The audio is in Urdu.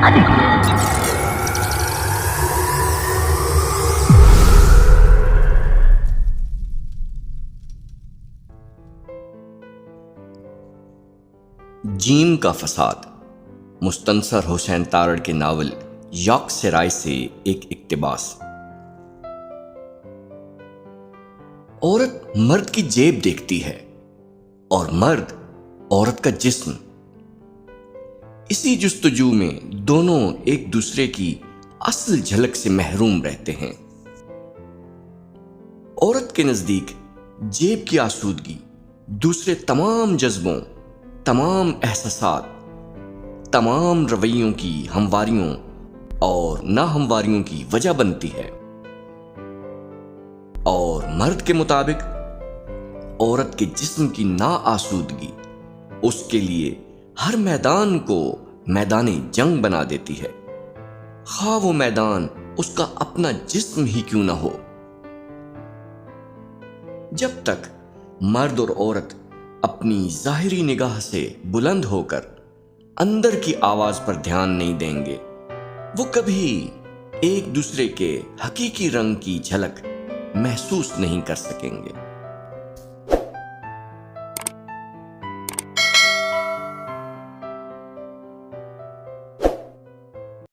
جیم کا فساد، مستنصر حسین تارڑ کے ناول یاک سرائے سے ایک اقتباس۔ عورت مرد کی جیب دیکھتی ہے اور مرد عورت کا جسم۔ اسی جستجو میں دونوں ایک دوسرے کی اصل جھلک سے محروم رہتے ہیں۔ عورت کے نزدیک جیب کی آسودگی دوسرے تمام جذبوں، تمام احساسات، تمام رویوں کی ہمواریوں اور ناہمواریوں کی وجہ بنتی ہے، اور مرد کے مطابق عورت کے جسم کی ناآسودگی اس کے لیے ہر میدان کو میدان جنگ بنا دیتی ہے، خواہ وہ میدان اس کا اپنا جسم ہی کیوں نہ ہو۔ جب تک مرد اور عورت اپنی ظاہری نگاہ سے بلند ہو کر اندر کی آواز پر دھیان نہیں دیں گے، وہ کبھی ایک دوسرے کے حقیقی رنگ کی جھلک محسوس نہیں کر سکیں گے۔